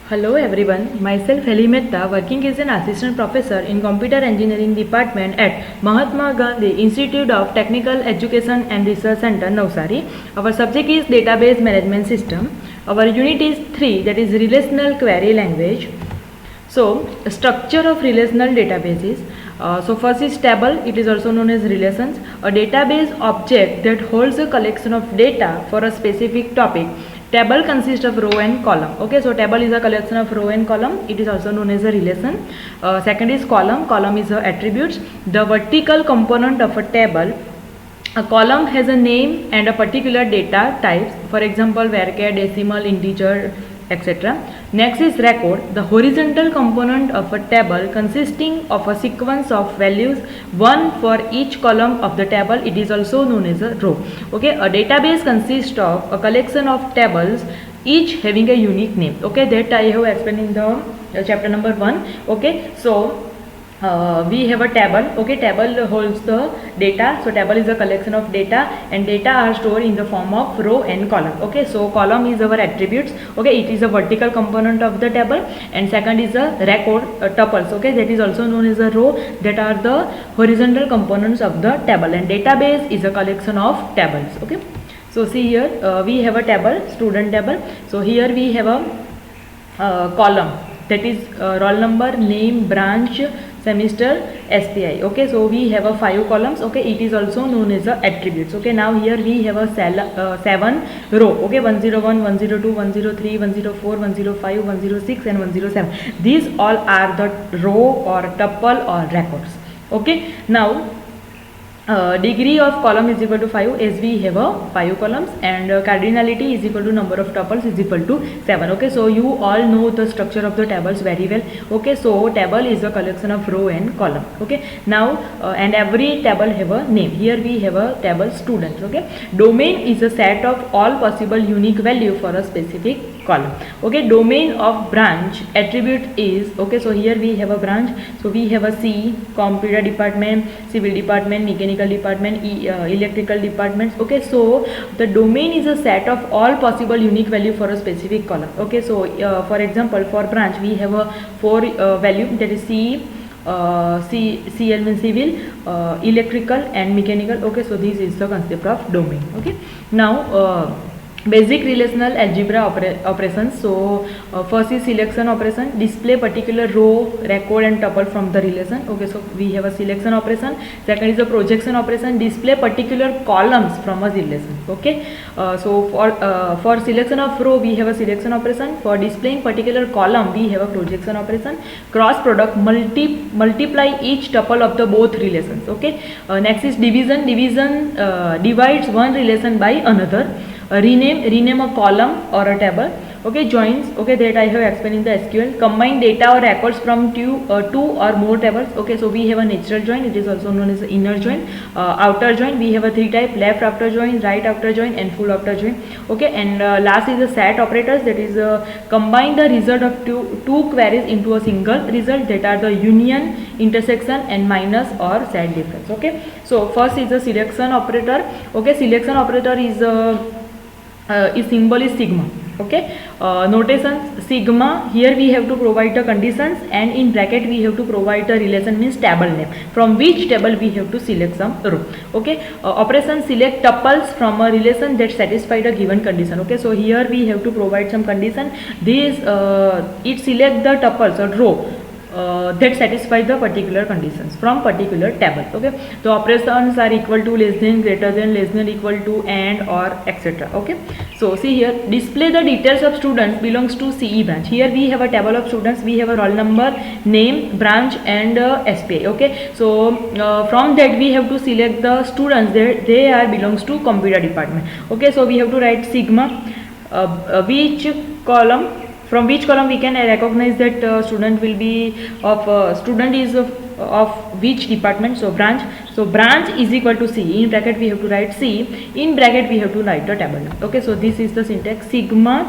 Hello everyone, myself Heli Mehta, working as an assistant professor in computer engineering department at Mahatma Gandhi Institute of Technical Education and Research Center, Navsari. Our subject is database management system. Our unit is 3, that is relational query language. So, structure of relational databases. So first is table, it is also known as relations, a database object that holds a collection of data for a specific topic. Table consists of row and column. Okay, so table is a collection of row and column, it is also known as a relation. Second is column, column is attributes. The vertical component of a table, a column has a name and a particular data types, for example varchar, decimal, integer, etc. Next is record, the horizontal component of a table consisting of a sequence of values, one for each column of the table. It is also known as a row. Okay, a database consists of a collection of tables, each having a unique name. Okay, that I have explained in the chapter number 1. Okay, so we have a table. Okay, table holds the data, so table is a collection of data and data are stored in the form of row and column. Okay, so column is our attributes. Okay, it is a vertical component of the table, and second is a record, tuples. Okay, that is also known as a row, that are the horizontal components of the table, and database is a collection of tables. Okay, so see here we have a table, student table. So here we have a column, that is roll number, name, branch, semester, SPI. Okay, so we have a 5 columns. Okay, it is also known as the attributes. Okay, now here we have a 7 row. Okay, 101, 102, 103, 104, 105, 106 and 107. These all are the row or tuple or records. Okay, now degree of column is equal to 5, as we have a 5 columns, and cardinality is equal to number of tuples is equal to 7. Okay, so you all know the structure of the tables very well. Okay, so table is a collection of row and column. Okay, now and every table have a name. Here we have a table students. Okay, domain is a set of all possible unique value for a specific column. Okay, domain of branch attribute is, okay, so here we have a branch, so we have a C, computer department, civil department, mechanical department, electrical departments. Okay, so the domain is a set of all possible unique value for a specific column. Okay, so for example, for branch we have a 4 value, that is CL means civil, electrical and mechanical. Okay, so this is the concept of domain. Okay, now basic relational algebra operations. So first is selection operation, display particular row, record and tuple from the relation. Okay, so we have a selection operation. Second is a projection operation, display particular columns from a relation. Okay, so for selection of row we have a selection operation. For displaying particular column we have a projection operation. Cross product, multiply each tuple of the both relations. Okay, next is division. Division divides one relation by another. Rename a column or a table. Okay, joins, okay, that I have explained in the SQL. Combine data or records from two or more tables. Okay, so we have a natural join, it is also known as inner join. Outer join, we have a 3 type: left outer join, right outer join and full outer join. Okay, and last is the set operators, that is combine the result of two queries into a single result, that are the union, intersection and minus or set difference. Okay, so first is the selection operator. Okay, selection operator is its symbol is sigma. Okay, notation sigma, here we have to provide the conditions, and in bracket we have to provide the relation, means table name, from which table we have to select some row. Okay, operation select tuples from a relation that satisfy the given condition. Okay, so here we have to provide some condition. This it select the tuples or row that satisfy the particular conditions from particular table. Okay, the operations are equal to, less than, greater than, less than, equal to, and, or, etc. Okay, so see here, display the details of students belongs to CE branch. Here we have a table of students, we have a roll number, name, branch and SPI. Okay, so from that we have to select the students that they are belongs to computer department. Okay, so we have to write sigma, which column, from which column we can recognize that student will be of student is of which department. So branch, so branch is equal to C, in bracket we have to write C, in bracket we have to write the table. Okay, so this is the syntax: sigma,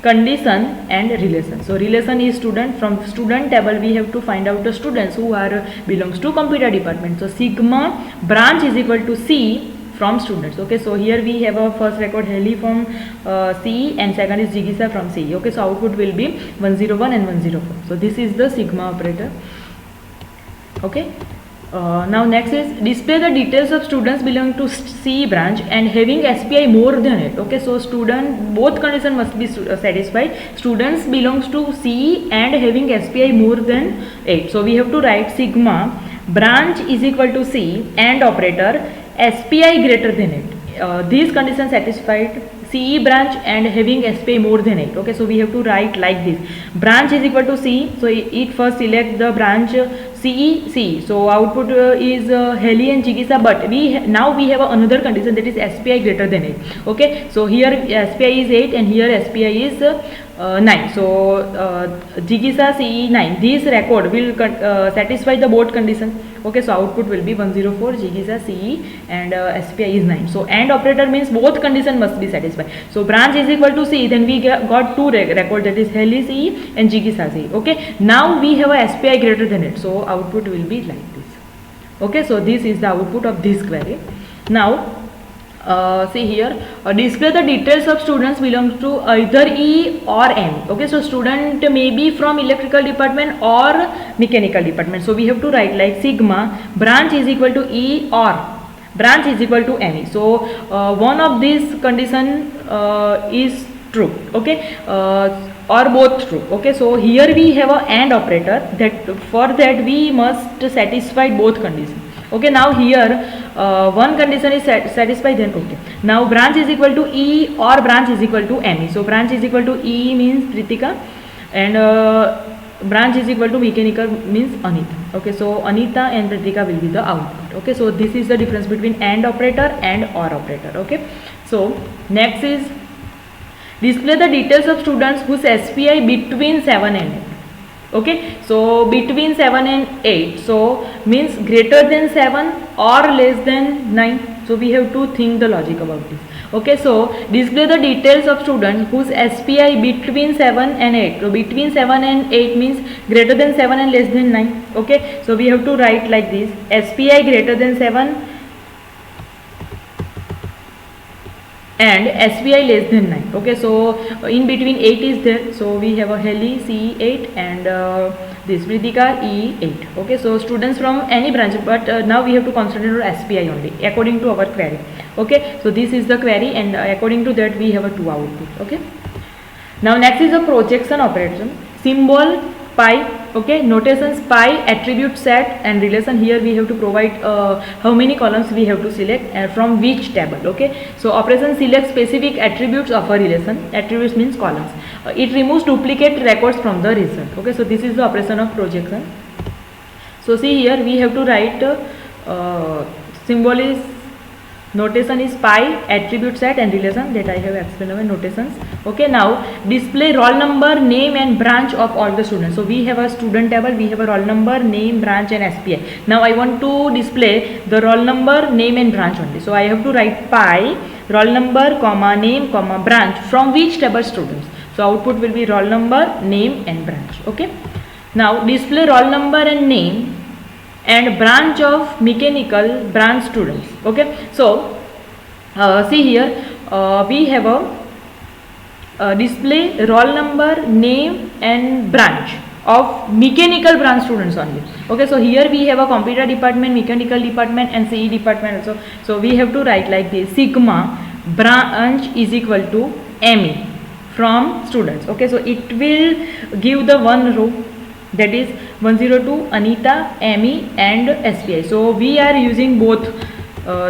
condition and relation. So relation is student, from student table we have to find out the students who are belongs to computer department. So sigma branch is equal to C, from students. Okay, so here we have a first record Heli from CE and second is Jigisa from CE. Okay, so output will be 101 and 104. So this is the sigma operator. Okay. Now next is display the details of students belonging to CE branch and having SPI more than 8. Okay, so student, both condition must be satisfied. Students belongs to CE and having SPI more than 8. So we have to write sigma branch is equal to CE and operator SPI greater than 8. These conditions satisfied, CE branch and having SPI more than 8. Okay, so we have to write like this. Branch is equal to CE, so it first select the branch CE. So output is Heli and Jigisa, but now we have another condition, that is SPI greater than 8. Okay, so here SPI is 8 and here SPI is 9. So Jigisa CE 9. This record will satisfy the both conditions. Okay, so output will be 104 Jigisa CE and SPI is 9. So AND operator means both condition must be satisfied. So branch is equal to CE, then we got two record, that is Heli CE and Jigisa CE. Okay, now we have a SPI greater than 8. So output will be like this. Okay, so this is the output of this query. Now see here, display the details of students belongs to either E or M. Okay, so student may be from electrical department or mechanical department. So we have to write like sigma branch is equal to E or branch is equal to ME. So one of these condition is true. Okay, or both true. Okay, so here we have a AND operator, that for that we must satisfy both conditions. Okay, now here one condition is satisfied, then okay. Now branch is equal to E or branch is equal to ME. So branch is equal to E means Pritika and branch is equal to mechanical means Anita. Okay, so Anita and Pritika will be the output. Okay, so this is the difference between AND operator and OR operator. Okay, so next is display the details of students whose SPI between 7 and 8. Okay, so between 7 and 8, so means greater than 7 or less than 9. So we have to think the logic about this. Okay, so display the details of students whose SPI between 7 and 8. So between 7 and 8 means greater than 7 and less than 9. Okay, so we have to write like this: SPI greater than 7 and SPI less than 9. Okay, so in between 8 is there, so we have a Heli CE 8 and this Pritika E 8. Okay, so students from any branch, but now we have to concentrate on SPI only according to our query. Okay, so this is the query and according to that we have a 2 output. Okay, now next is a projection operation. Symbol pi. Okay, notations pi, attribute set and relation. Here we have to provide how many columns we have to select and from which table. Okay, so operation select specific attributes of a relation. Attributes means columns. It removes duplicate records from the result. Okay, so this is the operation of projection. So see here we have to write symbol is, notation is pi, attribute set and relation, that I have explained our notations. Okay, now display roll number, name and branch of all the students. So we have a student table, we have a roll number, name, branch and SPI. Now I want to display the roll number, name and branch only. So I have to write pi, roll number, comma, name, comma, branch from which table students. So output will be roll number, name and branch. Okay, now display roll number and name and branch of mechanical branch students. Okay, so see here we have a display roll number, name and branch of mechanical branch students only. Okay, so here we have a computer department, mechanical department and CE department also. So we have to write like this: sigma branch is equal to ME from students. Okay, so it will give the one row, that is 102 Anita, ME and SPI. So we are using both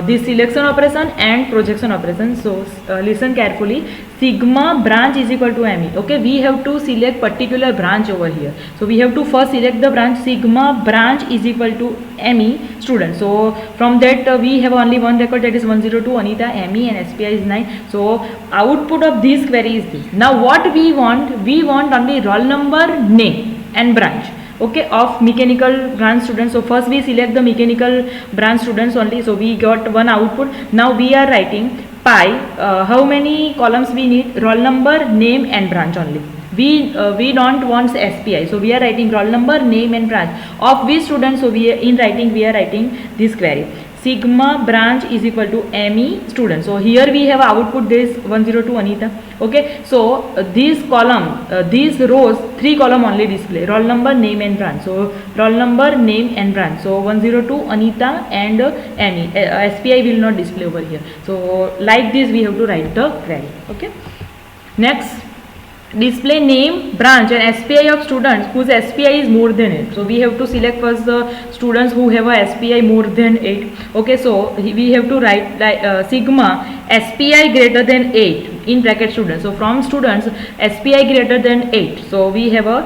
this selection operation and projection operation. So listen carefully. Sigma branch is equal to ME. Okay, we have to select particular branch over here. So we have to first select the branch. Sigma branch is equal to ME student. So from that we have only one record, that is 102 Anita, ME and SPI is 9. So output of this query is this. Now what we want? We want only roll number, name and branch. Okay, of mechanical branch students. So first we select the mechanical branch students only. So we got one output. Now we are writing pi, how many columns we need? Roll number, name and branch only. We don't want SPI, so we are writing roll number, name and branch of which students. So we are in writing, we are writing this query: sigma branch is equal to ME student. So here we have output this 102 Anita. Okay, so this column, these rows, 3 column only display roll number, name and branch. So roll number, name and branch. So 102 Anita and ME. SPI will not display over here. So like this we have to write the query. Okay, next, display name, branch and SPI of students whose SPI is more than 8. So we have to select first the students who have a SPI more than 8. Okay, so we have to write like sigma SPI greater than 8 in bracket students. So from students SPI greater than 8. So we have a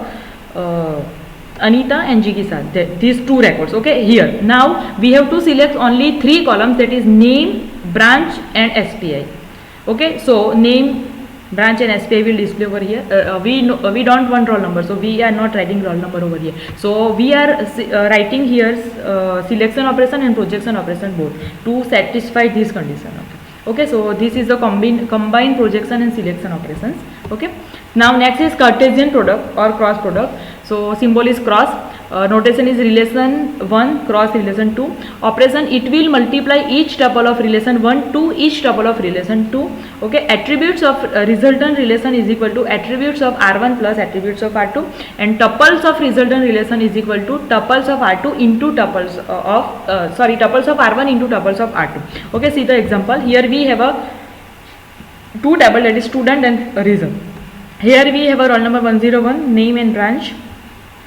Anita and G ke saath these 2 records. Okay, here now we have to select only 3 columns, that is name, branch and SPI. Okay, so name, branch and SPI will display over here. We don't want roll number, so we are not writing roll number over here. So we are writing here selection operation and projection operation both to satisfy this condition. Okay, so this is the combined projection and selection operations. Okay, now next is Cartesian product or cross product. So symbol is cross. Notation is relation 1 cross relation 2. Operation, it will multiply each tuple of relation 1 to each tuple of relation 2. Okay, attributes of resultant relation is equal to attributes of R1 plus attributes of R2, and tuples of resultant relation is equal to tuples of R2 into tuples of tuples of R1 into tuples of R2. Okay, see the example. Here we have a 2 table, that is student and result. Here we have a roll number 101, name and branch,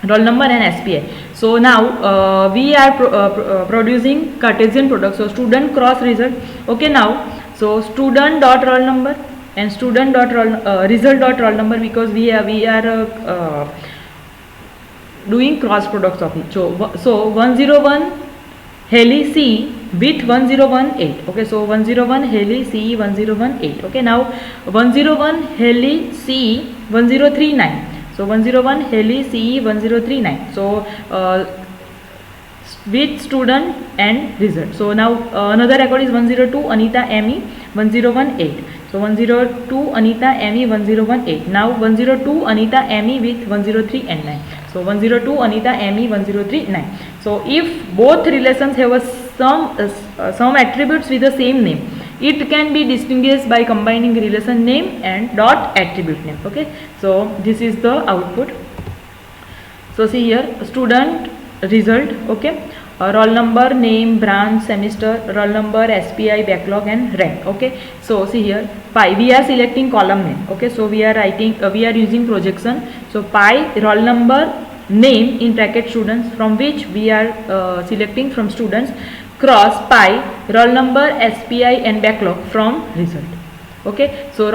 roll number and SPI. So now we are producing Cartesian product. So student cross result. Okay, now so student dot roll number and student dot roll result dot roll number, because we are doing cross products of it. So 101 Heli C with 1018. Okay, so 101 Heli C 1018. Okay, now 101 Heli C 1039. So 101 Heli CE 1039. So with student and result. So now another record is 102 Anita ME 1018. So 102 Anita ME 1018. Now 102 Anita ME with 103 and 9. So 102 Anita ME 103 9. So if both relations have some attributes with the same name, it can be distinguished by combining relation name and dot attribute name. Okay, so this is the output. So see here, student result. Okay, roll number, name, branch, semester, roll number, SPI, backlog and rank. Okay, so see here, pi, we are selecting column name. Okay, so we are writing, we are using projection. So pi, roll number, name in bracket students, from which we are selecting from students, cross pi, roll number, SPI and backlog from result. Okay, so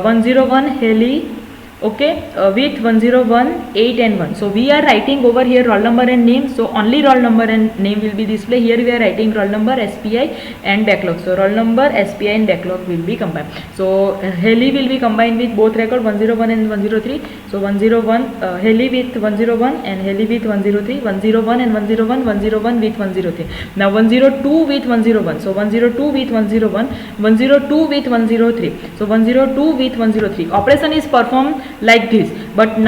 101 Heli, okay, with 101 8 and 1. So we are writing over here roll number and name. So only roll number and name will be displayed. Here we are writing roll number, SPI and backlog. So roll number, SPI and backlog will be combined. So Heli will be combined with both record 101 and 103. So 101 Heli with 101 and Heli with 103. 101 and 101, 101 with 103. Now 102 with 101. So 102 with 101, 102 with 103. So 102 with 103. Operation is performed like this, but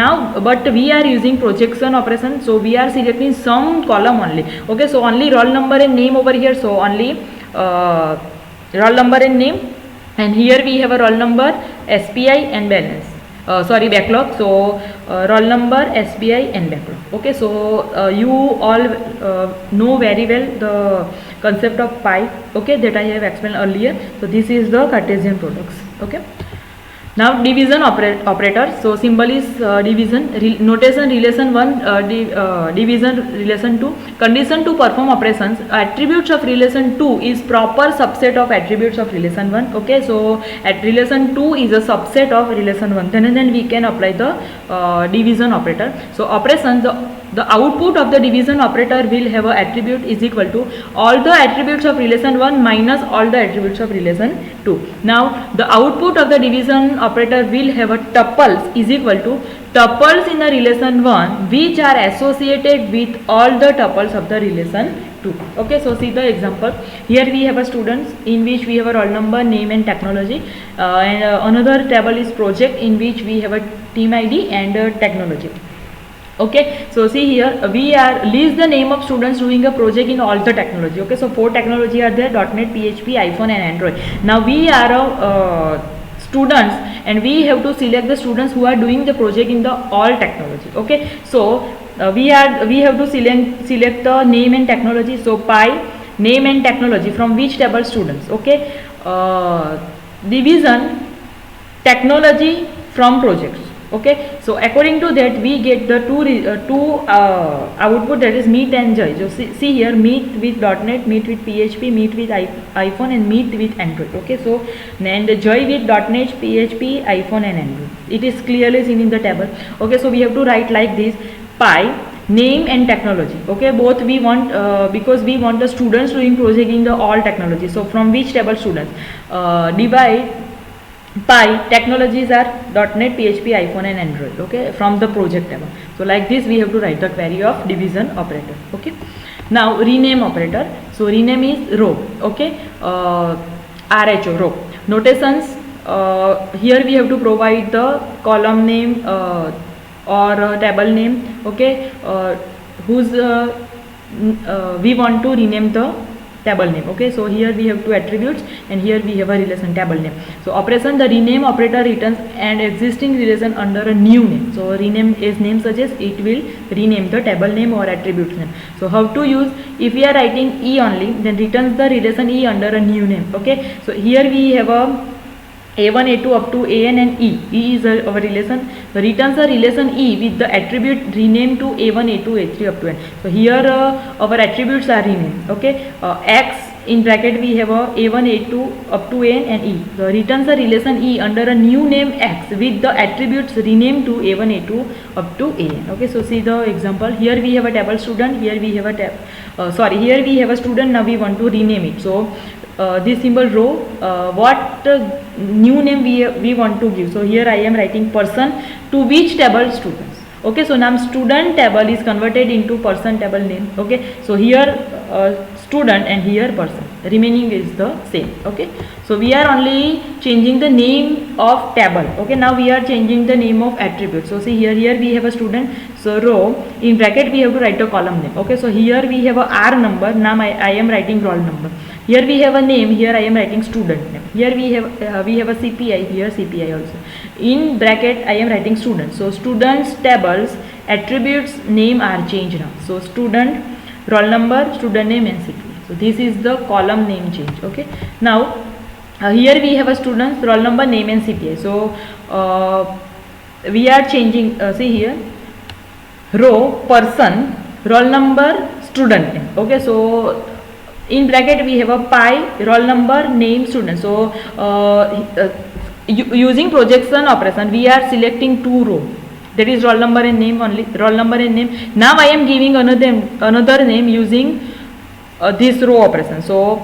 we are using projection operation, so we are selecting some column only. Okay, so only roll number and name over here, so only roll number and name, and here we have a roll number, SPI and balance, backlog. So roll number, SPI and backlog. Okay, so you all know very well the concept of pi, okay, that I have explained earlier. So this is the Cartesian products. Okay, now division operator. So symbol is division, notation relation 1, division relation 2. Condition to perform operations, attributes of relation 2 is proper subset of attributes of relation 1. Okay, so at relation 2 is a subset of relation 1, then we can apply the division operator. So operation, the output of the division operator will have a attribute is equal to all the attributes of relation 1 minus all the attributes of relation 2. Now the output of the division operator will have a tuples is equal to tuples in the relation 1 which are associated with all the tuples of the relation 2. Okay, so see the example. Here we have a students in which we have a roll number, name and technology, and another table is project in which we have a team ID and technology. Okay, so see here we are list the name of students doing a project in all the technology. Okay, so 4 technology are there: .NET, PHP, iPhone and Android. Now we are students, and we have to select the students who are doing the project in the all technology. Okay, so we have to select the name and technology. So pi name and technology, from which table students. Okay, division technology from projects. Okay, so according to that we get the two output, that is meet and joy. So see here, meet with .NET, meet with PHP, meet with iPhone and meet with Android. Okay, so and joy with .NET, PHP, iPhone and Android. It is clearly seen in the table. Okay, so we have to write like this: pi name and technology. Okay, both we want because we want the students doing project in the all technology. So from which table students, divide pi technologies are .NET, PHP, iPhone and Android. Okay, from the project table. So like this we have to write the query of division operator. Okay, now rename operator. So rename is row. Okay, RHO, row. Notations, here we have to provide the column name or table name. Okay, whose we want to rename the table name. Okay, so here we have two attributes and here we have a relation table name. So operation, the rename operator returns an existing relation under a new name. So rename, as name suggests, it will rename the table name or attributes name. So how to use: if we are writing E only, then returns the relation E under a new name. Okay, so here we have a A1, A2 up to AN and E. E is our relation. So returns a relation E with the attribute renamed to A1, A2, A3 up to N. So here our attributes are renamed. Okay, X in bracket we have a A1, A2 up to N and E. So returns a relation E under a new name X with the attributes renamed to A1, A2 up to AN. Okay, so see the example. Here we have a table student. Here we have a here we have a student. Now we want to rename it. So this symbol row, what new name we want to give. So here I am writing person, to which table students. Okay, so now student table is converted into person table name. Okay, so here student and here person, remaining is the same. Okay, so we are only changing the name of table. Okay, now we are changing the name of attribute. So see here we have a student. So row, in bracket we have to write a column name. Okay, so here we have a R number. Now I am writing roll number. Here we have a name. Here I am writing student name. Here we have a CPI. Here CPI also. In bracket I am writing student. So students tables attributes name are changed now. So student, roll number, student name and CPI. So this is the column name change. Okay, now here we have a students, roll number, name and CPI. So we are changing, see here, row, person, roll number, student name. Okay, so in bracket we have a pi, roll number, name, student. So using projection operation we are selecting two row, that is roll number and name only, roll number and name. Now I am giving another name using this row operation. So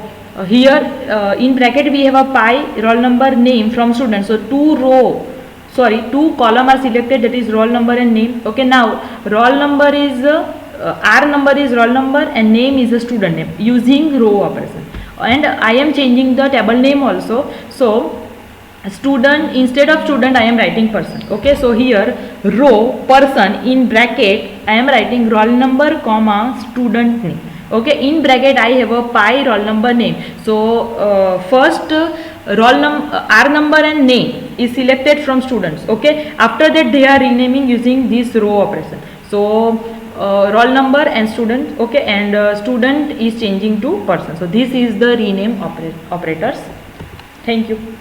here in bracket we have a pi, roll number, name from student. So two column are selected, that is roll number and name. Okay, now roll number is R number is roll number and name is a student name using row operation. And I am changing the table name also. So student, instead of student I am writing person. Okay, so here row, person, in bracket I am writing roll number comma student name. Okay, in bracket I have a pi, roll number, name. So first R number and name is selected from students. Okay, after that they are renaming using this row operation. So roll number and student. Okay, and student is changing to person. So this is the rename operators. Thank you.